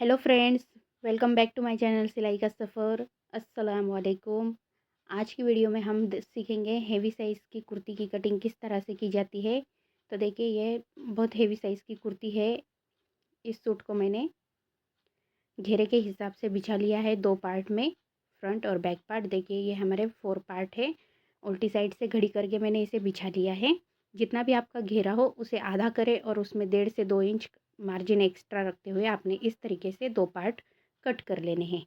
Hello friends, welcome back to my channel सिलाई का सफ़र। अस्सलाम वालेकुम। आज की वीडियो में हम सीखेंगे हेवी साइज़ की कुर्ती की कटिंग किस तरह से की जाती है। तो देखिए, ये बहुत हेवी साइज़ की कुर्ती है। इस सूट को मैंने घेरे के हिसाब से बिछा लिया है दो पार्ट में, फ्रंट और बैक पार्ट। देखिए, ये हमारे 4 पार्ट है। उल्टी साइड से घड़ी करके मैंने इसे बिछा लिया है। जितना भी आपका घेरा हो उसे आधा करें और उसमें 1.5 से 2 इंच मार्जिन एक्स्ट्रा रखते हुए आपने इस तरीके से दो पार्ट कट कर लेने हैं।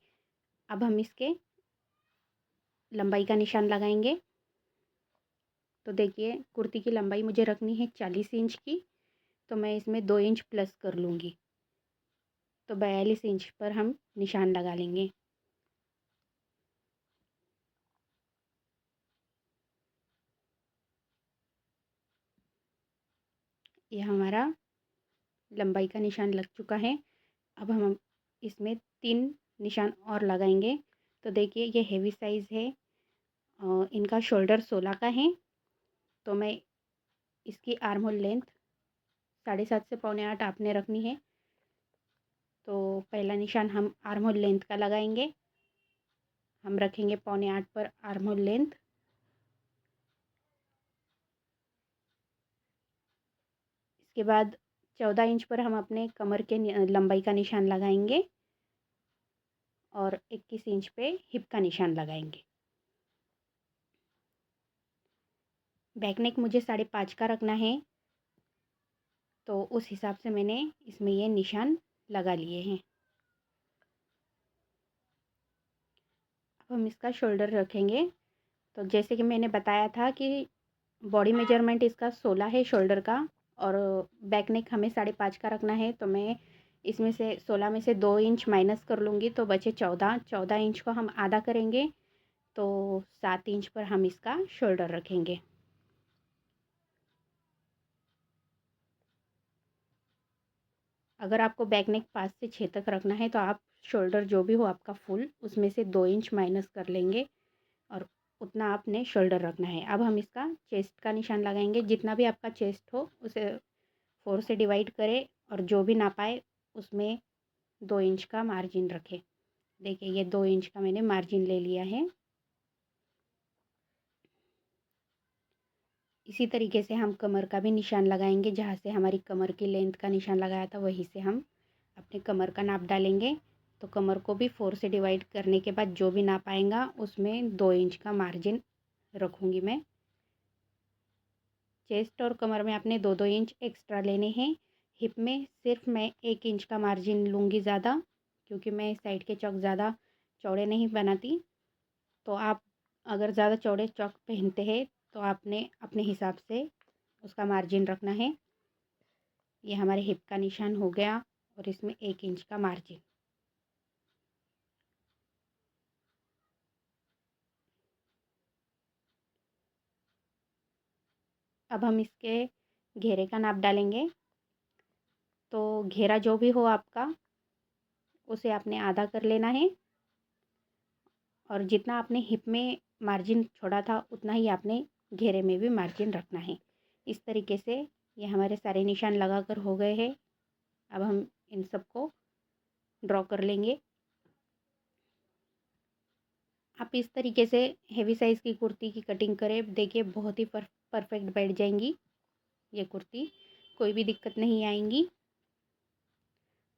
अब हम इसके लंबाई का निशान लगाएंगे। तो देखिए, कुर्ती की लंबाई मुझे रखनी है 40 इंच की, तो मैं इसमें 2 इंच प्लस कर लूँगी। तो 42 इंच पर हम निशान लगा लेंगे। ये हमारा लंबाई का निशान लग चुका है। अब हम इसमें 3 निशान और लगाएंगे। तो देखिए, ये हेवी साइज़ है। इनका शोल्डर 16 का है। तो मैं इसकी आर्म होल लेंथ 7.5 से 7.25 आपने रखनी है। तो पहला निशान हम आर्म होल लेंथ का लगाएंगे। हम रखेंगे 7.25 पर आर्म होल लेंथ। इसके बाद 14 इंच पर हम अपने कमर के लंबाई का निशान लगाएंगे और 21 इंच पे हिप का निशान लगाएंगे। बैक नेक मुझे 5.5 का रखना है, तो उस हिसाब से मैंने इसमें ये निशान लगा लिए हैं। अब हम इसका शोल्डर रखेंगे। तो जैसे कि मैंने बताया था कि बॉडी मेजरमेंट इसका 16 है शोल्डर का, और बैक नेक हमें 5.5 का रखना है। तो मैं इसमें से 16 में से 2 इंच माइनस कर लूँगी, तो बचे 14 इंच को हम आधा करेंगे। तो 7 इंच पर हम इसका शोल्डर रखेंगे। अगर आपको बैक नेक 5 से 6 तक रखना है, तो आप शोल्डर जो भी हो आपका फुल, उसमें से 2 इंच माइनस कर लेंगे और उतना आपने शोल्डर रखना है। अब हम इसका चेस्ट का निशान लगाएंगे। जितना भी आपका चेस्ट हो उसे 4 से डिवाइड करें और जो भी नापाए उसमें 2 इंच का मार्जिन रखें। देखिए, ये 2 इंच का मैंने मार्जिन ले लिया है। इसी तरीके से हम कमर का भी निशान लगाएंगे। जहाँ से हमारी कमर की लेंथ का निशान लगाया था, वहीं से हम अपने कमर का नाप डालेंगे। तो कमर को भी 4 से डिवाइड करने के बाद जो भी नाप आएगा उसमें 2 इंच का मार्जिन रखूँगी मैं। चेस्ट और कमर में आपने 2-2 इंच एक्स्ट्रा लेने हैं। हिप में सिर्फ मैं 1 इंच का मार्जिन लूँगी ज़्यादा, क्योंकि मैं साइड के चौक ज़्यादा चौड़े नहीं बनाती। तो आप अगर ज़्यादा चौड़े चौक पहनते हैं तो आपने अपने हिसाब से उसका मार्जिन रखना है। ये हमारे हिप का निशान हो गया और इसमें 1 इंच का मार्जिन। अब हम इसके घेरे का नाप डालेंगे। तो घेरा जो भी हो आपका, उसे आपने आधा कर लेना है और जितना आपने हिप में मार्जिन छोड़ा था उतना ही आपने घेरे में भी मार्जिन रखना है। इस तरीके से ये हमारे सारे निशान लगा कर हो गए हैं। अब हम इन सबको ड्रॉ कर लेंगे। आप इस तरीके से हेवी साइज़ की कुर्ती की कटिंग करें। देखिए, बहुत ही परफेक्ट बैठ जाएंगी ये कुर्ती, कोई भी दिक्कत नहीं आएंगी।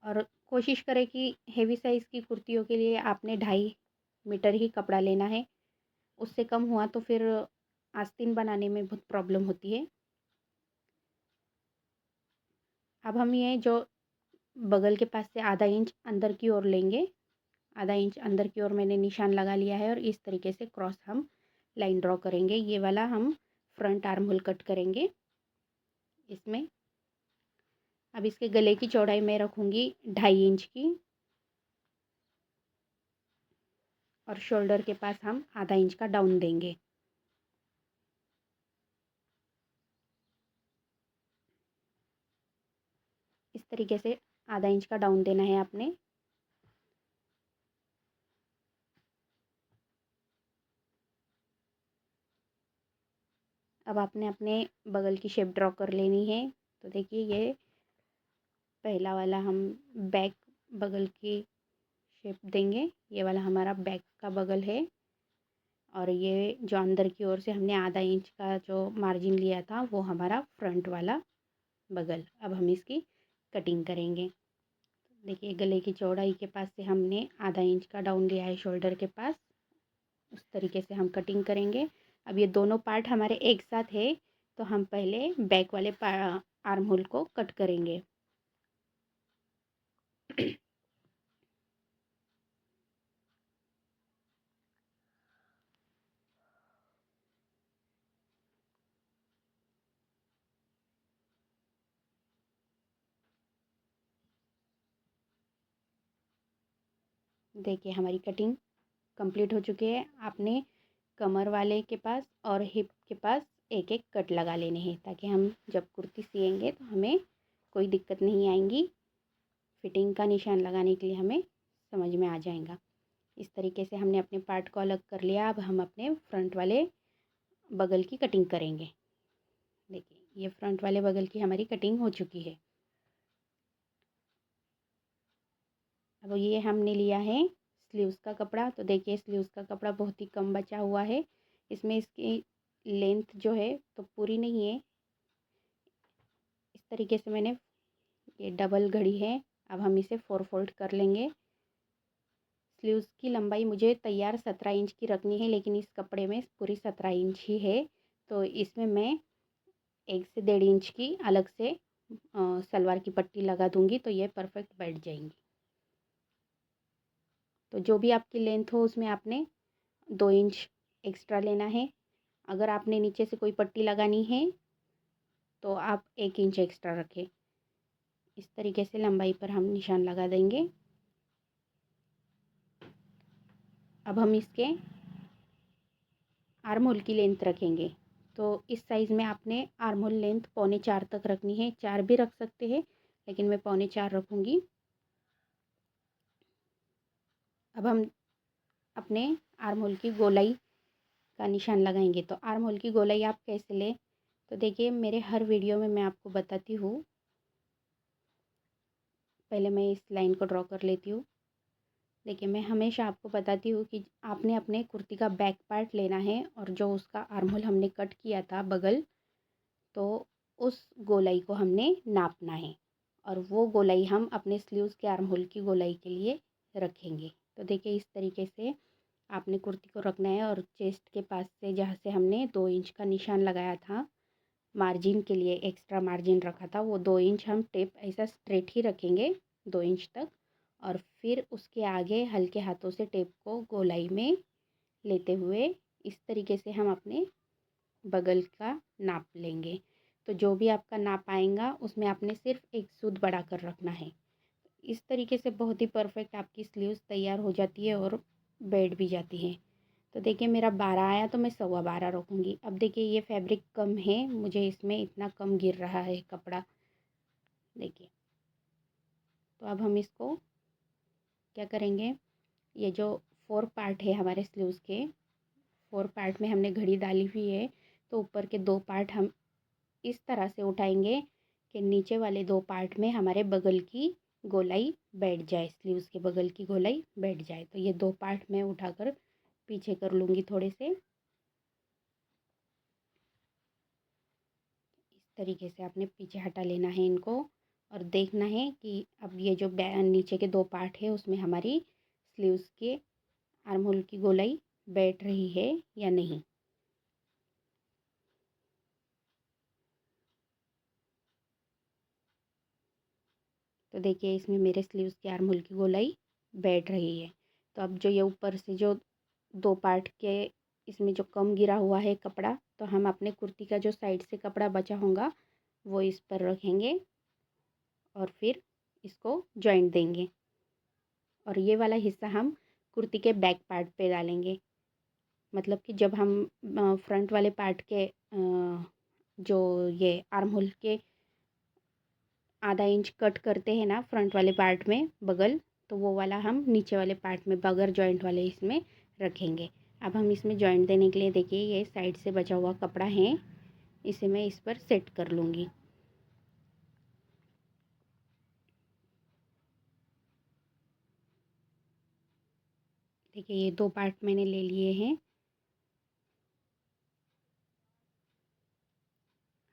और कोशिश करें कि हेवी साइज़ की कुर्तियों के लिए आपने 2.5 मीटर ही कपड़ा लेना है। उससे कम हुआ तो फिर आस्तीन बनाने में बहुत प्रॉब्लम होती है। अब हम ये जो बगल के पास से आधा इंच अंदर की ओर लेंगे। आधा इंच अंदर की ओर मैंने निशान लगा लिया है और इस तरीके से क्रॉस हम लाइन ड्रॉ करेंगे। ये वाला हम फ्रंट आर्म होल कट करेंगे इसमें। अब इसके गले की चौड़ाई मैं रखूँगी 2.5 इंच की, और शोल्डर के पास हम आधा इंच का डाउन देंगे। इस तरीके से आधा इंच का डाउन देना है आपने। अब आपने अपने बगल की शेप ड्रॉ कर लेनी है। तो देखिए, ये पहला वाला हम बैक बगल की शेप देंगे। ये वाला हमारा बैक का बगल है और ये जो अंदर की ओर से हमने आधा इंच का जो मार्जिन लिया था वो हमारा फ्रंट वाला बगल। अब हम इसकी कटिंग करेंगे। देखिए गले की चौड़ाई के पास से हमने आधा इंच का डाउन लिया है शोल्डर के पास। उस तरीके से हम कटिंग करेंगे। अब ये दोनों पार्ट हमारे एक साथ है तो हम पहले बैक वाले आर्म होल को कट करेंगे। देखिए हमारी कटिंग कंप्लीट हो चुकी है। आपने कमर वाले के पास और हिप के पास एक एक कट लगा लेने हैं ताकि हम जब कुर्ती सिएंगे तो हमें कोई दिक्कत नहीं आएंगी। फिटिंग का निशान लगाने के लिए हमें समझ में आ जाएगा। इस तरीके से हमने अपने पार्ट को अलग कर लिया। अब हम अपने फ्रंट वाले बगल की कटिंग करेंगे। देखिए ये फ्रंट वाले बगल की हमारी कटिंग हो चुकी है। अब ये हमने लिया है स्लीव्स का कपड़ा। तो देखिए स्लीव्स का कपड़ा बहुत ही कम बचा हुआ है। इसमें इसकी लेंथ जो है तो पूरी नहीं है। इस तरीके से मैंने ये डबल घड़ी है। अब हम इसे 4 फोल्ड कर लेंगे। स्लीव्स की लंबाई मुझे तैयार 17 इंच की रखनी है लेकिन इस कपड़े में पूरी 17 इंच ही है। तो इसमें मैं 1 से 1.5 इंच की अलग से सलवार की पट्टी लगा दूंगी तो ये परफेक्ट बैठ जाएंगी। तो जो भी आपकी लेंथ हो उसमें आपने 2 इंच एक्स्ट्रा लेना है। अगर आपने नीचे से कोई पट्टी लगानी है तो आप 1 इंच एक्स्ट्रा रखें। इस तरीके से लंबाई पर हम निशान लगा देंगे। अब हम इसके आर्म होल की लेंथ रखेंगे। तो इस साइज़ में आपने आर्म होल लेंथ 3.25 तक रखनी है। 4 भी रख सकते हैं लेकिन मैं 3.25 रखूँगी। अब हम अपने आर्म होल की गोलाई का निशान लगाएंगे। तो आर्म होल की गोलाई आप कैसे लें तो देखिए मेरे हर वीडियो में मैं आपको बताती हूँ। पहले मैं इस लाइन को ड्रॉ कर लेती हूँ। देखिए मैं हमेशा आपको बताती हूँ कि आपने अपने कुर्ती का बैक पार्ट लेना है और जो उसका आर्म होल हमने कट किया था बगल, तो उस गोलाई को हमने नापना है और वो गोलाई हम अपने स्लीव्स के आर्म होल की गोलाई के लिए रखेंगे। तो देखिए इस तरीके से आपने कुर्ती को रखना है और चेस्ट के पास से जहाँ से हमने 2 इंच का निशान लगाया था मार्जिन के लिए, एक्स्ट्रा मार्जिन रखा था, वो 2 इंच हम टेप ऐसा स्ट्रेट ही रखेंगे 2 इंच तक और फिर उसके आगे हल्के हाथों से टेप को गोलाई में लेते हुए इस तरीके से हम अपने बगल का नाप लेंगे। तो जो भी आपका नाप आएगा उसमें आपने सिर्फ एक सूद बढ़ा कर रखना है। इस तरीके से बहुत ही परफेक्ट आपकी स्लीव्स तैयार हो जाती है और बैठ भी जाती है। तो देखिए मेरा 12 आया तो मैं 12.25 रखूँगी। अब देखिए ये फैब्रिक कम है, मुझे इसमें इतना कम गिर रहा है कपड़ा। देखिए तो अब हम इसको क्या करेंगे, ये जो 4 पार्ट है हमारे स्लीव्स के, 4 पार्ट में हमने घड़ी डाली हुई है तो ऊपर के 2 पार्ट हम इस तरह से उठाएंगे कि नीचे वाले 2 पार्ट में हमारे बगल की गोलाई बैठ जाए, स्लीव्स के बगल की गोलाई बैठ जाए। तो ये 2 पार्ट मैं उठाकर पीछे कर लूँगी थोड़े से। इस तरीके से आपने पीछे हटा लेना है इनको और देखना है कि अब ये जो नीचे के 2 पार्ट है उसमें हमारी स्लीव्स के आर्म होल की गोलाई बैठ रही है या नहीं। तो देखिए इसमें मेरे स्लीव्स के आर्म होल की गोलाई बैठ रही है। तो अब जो ये ऊपर से जो 2 पार्ट के इसमें जो कम गिरा हुआ है कपड़ा, तो हम अपने कुर्ती का जो साइड से कपड़ा बचा होगा वो इस पर रखेंगे और फिर इसको जॉइंट देंगे और ये वाला हिस्सा हम कुर्ती के बैक पार्ट पे डालेंगे। मतलब कि जब हम फ्रंट वाले पार्ट के जो ये आर्म होल के आधा इंच कट करते हैं ना फ्रंट वाले पार्ट में बगल, तो वो वाला हम नीचे वाले पार्ट में बगैर जॉइंट वाले इसमें रखेंगे। अब हम इसमें जॉइंट देने के लिए देखिए ये साइड से बचा हुआ कपड़ा है, इसे मैं इस पर सेट कर लूँगी। देखिए ये 2 पार्ट मैंने ले लिए हैं।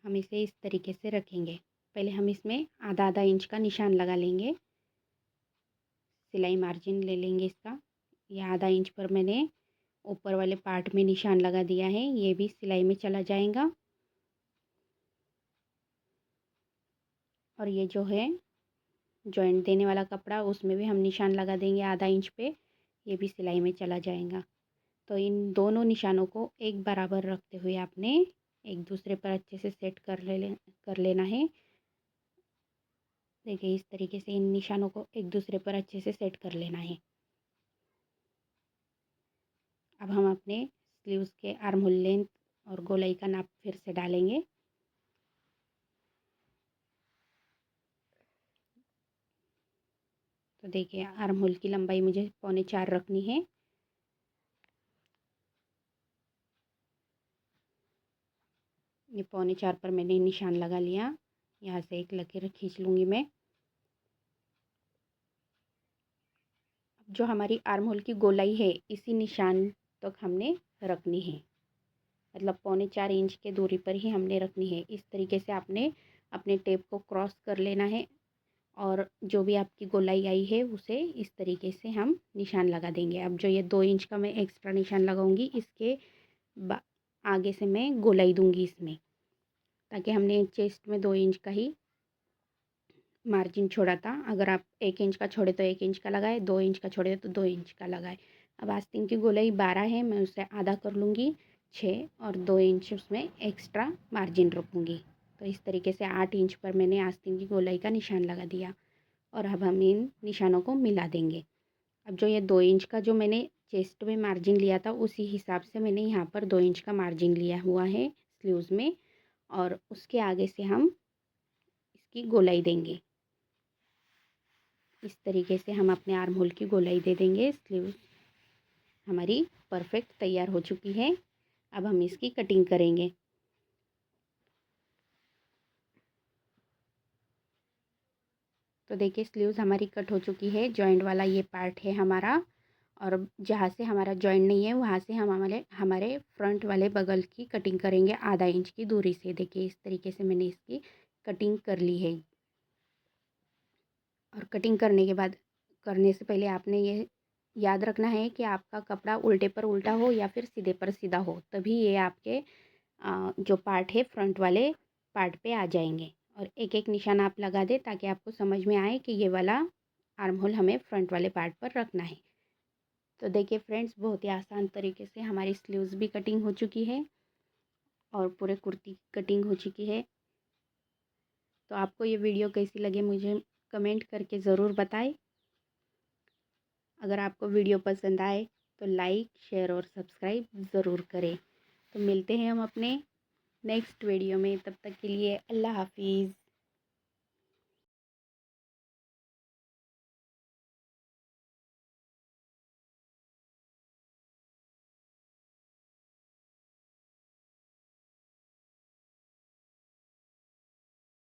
हम इसे इस तरीके से रखेंगे। पहले हम इसमें आधा आधा इंच का निशान लगा लेंगे। सिलाई मार्जिन ले लेंगे इसका। ये आधा इंच पर मैंने ऊपर वाले पार्ट में निशान लगा दिया है, ये भी सिलाई में चला जाएगा। और ये जो है जॉइंट देने वाला कपड़ा, उसमें भी हम निशान लगा देंगे आधा इंच पे, ये भी सिलाई में चला जाएगा। तो इन दोनों निशानों को एक बराबर रखते हुए आपने एक दूसरे पर अच्छे से सेट कर लेना है। देखिए इस तरीके से इन निशानों को एक दूसरे पर अच्छे से सेट कर लेना है। अब हम अपने स्लीव्स के आर्म होल लेंथ और गोलाई का नाप फिर से डालेंगे। तो देखिए आर्म होल की लंबाई मुझे 4.25 रखनी है। ये 4.25 पर मैंने निशान लगा लिया। यहाँ से एक लकीर खींच लूँगी मैं। जो हमारी आर्म होल की गोलाई है, इसी निशान तक हमने रखनी है, मतलब 4.25 इंच के दूरी पर ही हमने रखनी है। इस तरीके से आपने अपने टेप को क्रॉस कर लेना है और जो भी आपकी गोलाई आई है उसे इस तरीके से हम निशान लगा देंगे। अब जो ये 2 इंच का मैं एक्स्ट्रा निशान लगाऊंगी, इसके आगे से मैं गोलाई दूंगी इसमें, ताकि हमने चेस्ट में 2 इंच का ही मार्जिन छोड़ा था। अगर आप 1 इंच का छोड़े तो 1 इंच का लगाए, 2 इंच का छोड़े तो 2 इंच का लगाए। अब आस्तीन की गोलाई 12 है, मैं उसे आधा कर लूँगी 6, और 2 इंच उसमें एक्स्ट्रा मार्जिन रखूँगी। तो इस तरीके से 8 इंच पर मैंने आस्तीन की गोलाई का निशान लगा दिया। और अब हम इन निशानों को मिला देंगे। अब जो ये 2 इंच का जो मैंने चेस्ट में मार्जिन लिया था, उसी हिसाब से मैंने यहाँ पर 2 इंच का मार्जिन लिया हुआ है स्लीव्स में, और उसके आगे से हम इसकी गोलाई देंगे। इस तरीके से हम अपने आर्म होल की गोलाई दे देंगे। स्लीव्स हमारी परफेक्ट तैयार हो चुकी है। अब हम इसकी कटिंग करेंगे। तो देखिए स्लीव्स हमारी कट हो चुकी है। जॉइंट वाला ये पार्ट है हमारा, और जहाँ से हमारा जॉइंट नहीं है वहाँ से हम हमारे हमारे फ्रंट वाले बगल की कटिंग करेंगे आधा इंच की दूरी से। देखिए इस तरीके से मैंने इसकी कटिंग कर ली है। और कटिंग करने के बाद, करने से पहले आपने ये याद रखना है कि आपका कपड़ा उल्टे पर उल्टा हो या फिर सीधे पर सीधा हो, तभी ये आपके जो पार्ट है फ्रंट वाले पार्ट पे आ जाएंगे। और एक एक निशान आप लगा दें ताकि आपको समझ में आए कि ये वाला आर्म होल हमें फ्रंट वाले पार्ट पर रखना है। तो देखिए फ्रेंड्स, बहुत ही आसान तरीके से हमारी स्लीव्स भी कटिंग हो चुकी है और पूरे कुर्ती की कटिंग हो चुकी है। तो आपको ये वीडियो कैसी लगे मुझे कमेंट करके ज़रूर बताएं। अगर आपको वीडियो पसंद आए तो लाइक, शेयर और सब्सक्राइब ज़रूर करें। तो मिलते हैं हम अपने नेक्स्ट वीडियो में, तब तक के लिए अल्लाह हाफिज़।